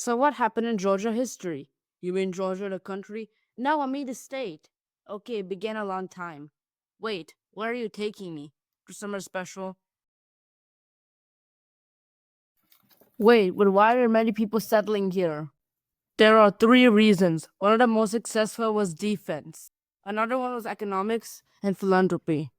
So what happened in Georgia history? You mean Georgia the country? No, I mean the state. Okay, it began a long time. Wait, where are you taking me? To summer special? Wait, but why are many people settling here? There are three reasons. One of the most successful was defense. Another one was economics and philanthropy.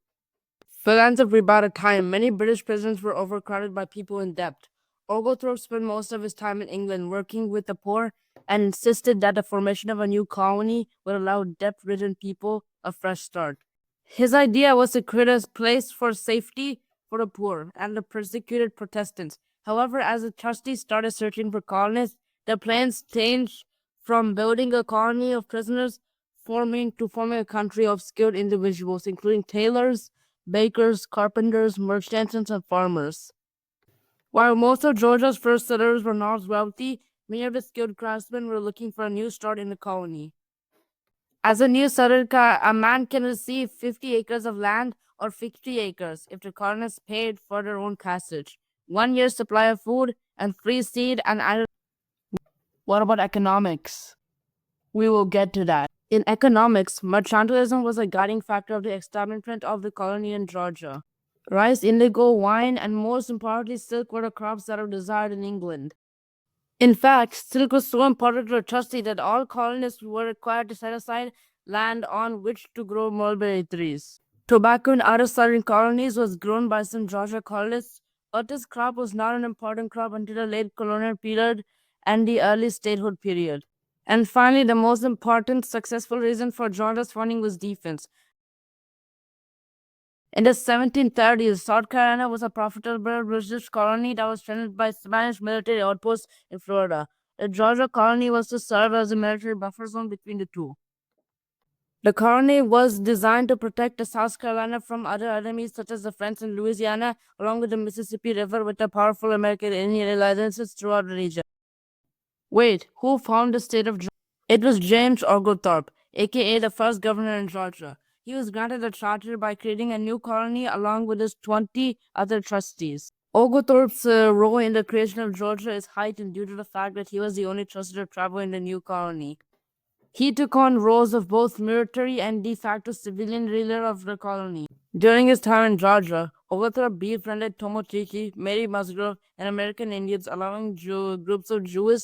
Philanthropy bought a time. Many British prisons were overcrowded by people in debt. Oglethorpe spent most of his time in England working with the poor and insisted that the formation of a new colony would allow debt-ridden people a fresh start. His idea was to create a place for safety for the poor and the persecuted Protestants. However, as the trustees started searching for colonists, their plans changed from building a colony of prisoners forming a country of skilled individuals, including tailors, bakers, carpenters, merchants, and farmers. While most of Georgia's first settlers were not wealthy, many of the skilled craftsmen were looking for a new start in the colony. As a new settler, a man can receive 50 acres of land or 50 acres if the colonists paid for their own passage, 1 year's supply of food, and free seed and agriculture. What about economics? We will get to that. In economics, mercantilism was a guiding factor of the establishment of the colony in Georgia. Rice, indigo, wine, and most importantly, silk were the crops that were desired in England. In fact, silk was so important to the trustee that all colonists were required to set aside land on which to grow mulberry trees. Tobacco in other southern colonies was grown by some Georgia colonists, but this crop was not an important crop until the late colonial period and the early statehood period. And finally, the most important successful reason for Georgia's founding was defense. In the 1730s, South Carolina was a profitable British colony that was strengthened by Spanish military outposts in Florida. The Georgia colony was to serve as a military buffer zone between the two. The colony was designed to protect the South Carolina from other enemies such as the French in Louisiana, along with the Mississippi River with the powerful American Indian alliances throughout the region. Wait, who founded the state of Georgia? It was James Oglethorpe, aka the first governor in Georgia. He was granted a charter by creating a new colony along with his 20 other trustees. Oglethorpe's role in the creation of Georgia is heightened due to the fact that he was the only trustee to travel in the new colony. He took on roles of both military and de facto civilian leader of the colony. During his time in Georgia, Oglethorpe befriended Tomochichi, Mary Musgrove, and American Indians, allowing groups of Jewish,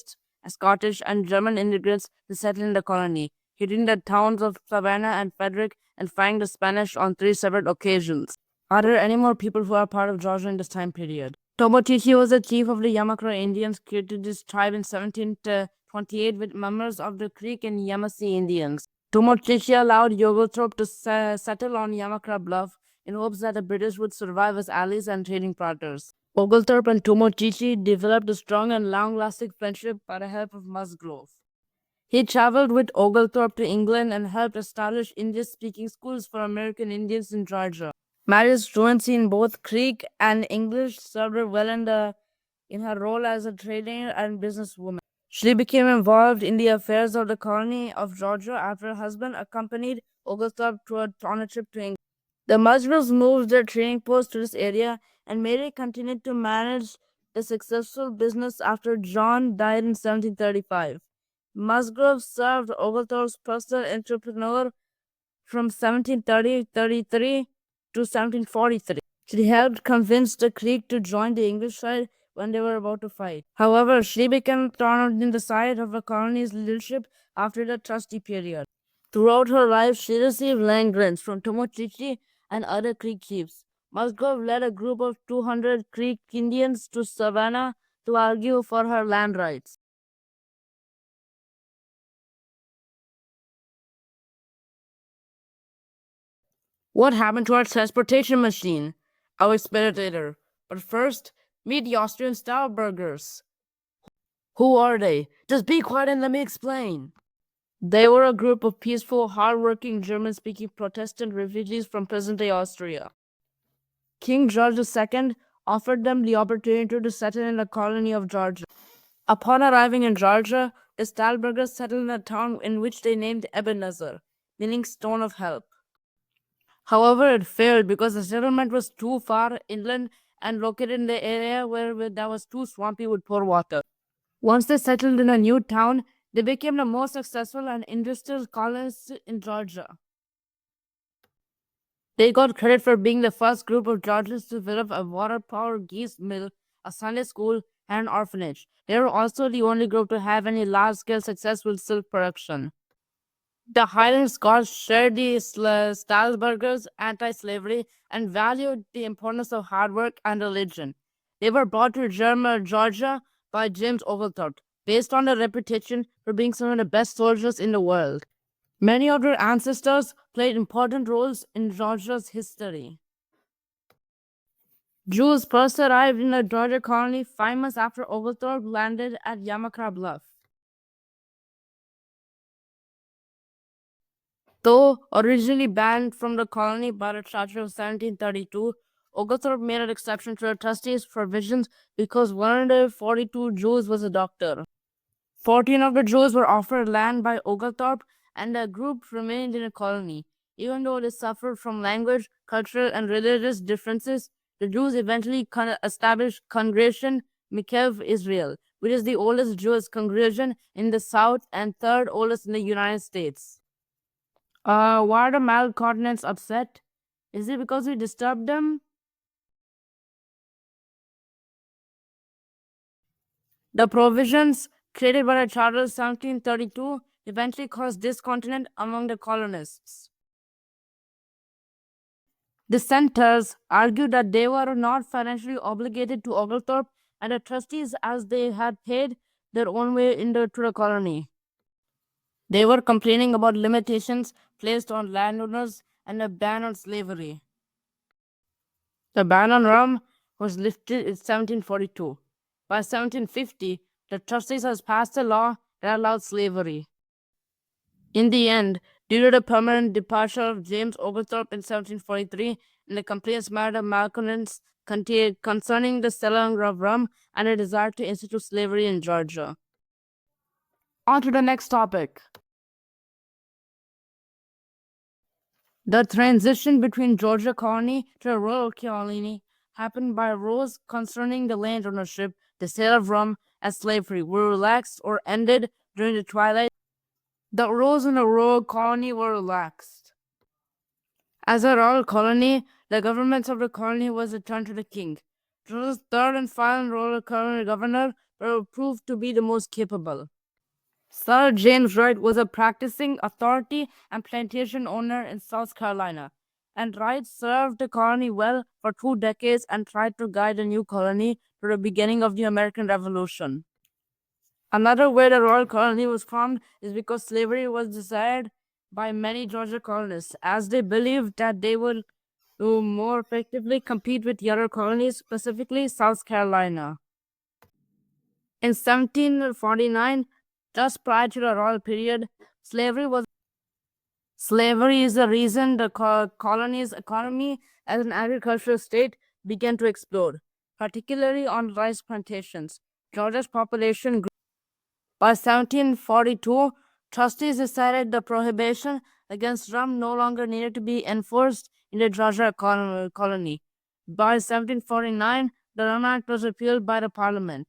Scottish, and German immigrants to settle in the colony, hitting the towns of Savannah and Frederick and fighting the Spanish on three separate occasions. Are there any more people who are part of Georgia in this time period? Tomochichi was the chief of the Yamakra Indians, created this tribe in 1728 with members of the Creek and Yamasee Indians. Tomochichi allowed Oglethorpe to settle on Yamakra Bluff in hopes that the British would survive as allies and trading partners. Oglethorpe and Tomochichi developed a strong and long-lasting friendship by the help of Musgrove. He traveled with Oglethorpe to England and helped establish English-speaking schools for American Indians in Georgia. Mary's fluency in both Creek and English served her well in her role as a trader and businesswoman. She became involved in the affairs of the colony of Georgia after her husband accompanied Oglethorpe on a trip to England. The Musgroves moved their trading post to this area, and Mary continued to manage the successful business after John died in 1735. Musgrove served Oglethorpe's personal entrepreneur from 1733 to 1743. She helped convince the Creek to join the English side when they were about to fight. However, she became thorn in the side of the colony's leadership after the trustee period. Throughout her life, she received land grants from Tomochichi and other Creek chiefs. Musgrove led a group of 200 Creek Indians to Savannah to argue for her land rights. What happened to our transportation machine? I'll explain it later. But first, meet the Austrian style burgers. Who are they? Just be quiet and let me explain. They were a group of peaceful, hard-working, German-speaking Protestant refugees from present-day Austria. King George II offered them the opportunity to settle in the colony of Georgia. Upon arriving in Georgia, the Stahlburgers settled in a town in which they named Ebenezer, meaning stone of help. However, it failed because the settlement was too far inland and located in the area where that was too swampy with poor water. Once they settled in a new town, they became the most successful and industrial colonists in Georgia. They got credit for being the first group of Georgians to develop a water-powered geese mill, a Sunday school, and an orphanage. They were also the only group to have any large-scale success with silk production. The Highland Scots shared the Stahlsburgers' anti-slavery and valued the importance of hard work and religion. They were brought to Georgia by James Oglethorpe, based on their reputation for being some of the best soldiers in the world. Many of their ancestors played important roles in Georgia's history. Jews first arrived in the Georgia colony 5 months after Oglethorpe landed at Yamakra Bluff. Though originally banned from the colony by the Charter of 1732, Oglethorpe made an exception to the trustees' provisions because one of the 42 Jews was a doctor. 14 of the Jews were offered land by Oglethorpe, and the group remained in the colony. Even though they suffered from language, cultural, and religious differences, the Jews eventually established Congregation Mikhev Israel, which is the oldest Jewish congregation in the South and third oldest in the United States. Why are the malcontents upset? Is it because we disturbed them? The provisions created by the Charter of 1732 eventually caused discontent among the colonists. Dissenters argued that they were not financially obligated to Oglethorpe and the trustees as they had paid their own way to the colony. They were complaining about limitations placed on landowners and a ban on slavery. The ban on rum was lifted in 1742. By 1750, the trustees had passed a law that allowed slavery. In the end, due to the permanent departure of James Oglethorpe in 1743 and the complaints made of malcontents concerning the selling of rum and a desire to institute slavery in Georgia. On to the next topic. The transition between Georgia colony to a rural colony happened by rules concerning the land ownership, the sale of rum, and slavery were relaxed or ended during the twilight. The rules in the rural colony were relaxed. As a royal colony, the government of the colony was returned to the king. Georgia's third and final royal colony governor proved to be the most capable. Sir James Wright was a practicing authority and plantation owner in South Carolina, and Wright served the colony well for 2 decades and tried to guide the new colony to the beginning of the American Revolution. Another way the royal colony was formed is because slavery was desired by many Georgia colonists, as they believed that they would more effectively compete with the other colonies, specifically South Carolina. In 1749, just prior to the royal period, slavery is the reason the colony's economy as an agricultural state began to explode, particularly on rice plantations. Georgia's population grew. By 1742, trustees decided the prohibition against rum no longer needed to be enforced in the Georgia colony. By 1749, the Rum Act was repealed by the Parliament.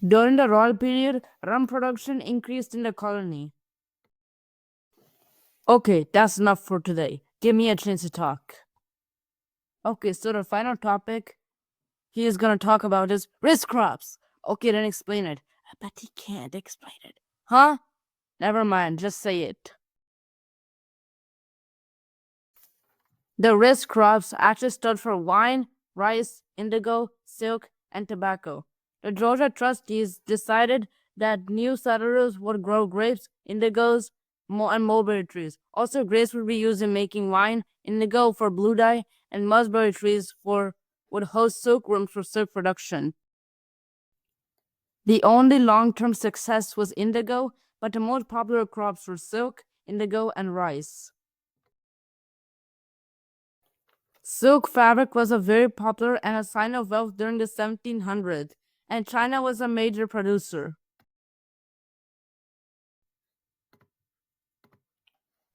During the royal period, rum production increased in the colony. Okay, that's enough for today. Give me a chance to talk. Okay, so the final topic he is going to talk about is risk crops. Okay, then explain it. I bet he can't explain it. Huh? Never mind, just say it. The risk crops actually stood for wine, rice, indigo, silk, and tobacco. The Georgia trustees decided that new settlers would grow grapes, indigos, and mulberry trees. Also, grapes would be used in making wine, indigo for blue dye, and mulberry trees would host silkworms for silk production. The only long-term success was indigo, but the most popular crops were silk, indigo, and rice. Silk fabric was a very popular and a sign of wealth during the 1700s, and China was a major producer.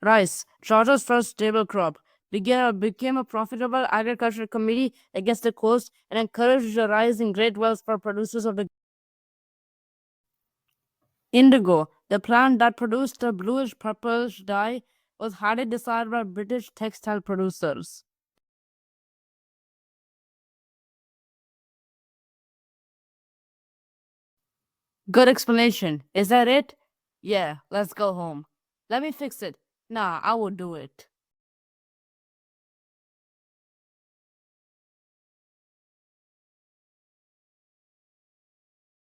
Rice, Georgia's first staple crop, became a profitable agricultural committee against the coast and encouraged the rise in great wealth for producers of the Indigo, the plant that produced the bluish purplish dye, was hardly desired by British textile producers. Good explanation. Is that it? Yeah, let's go home. Let me fix it. Nah, I will do it.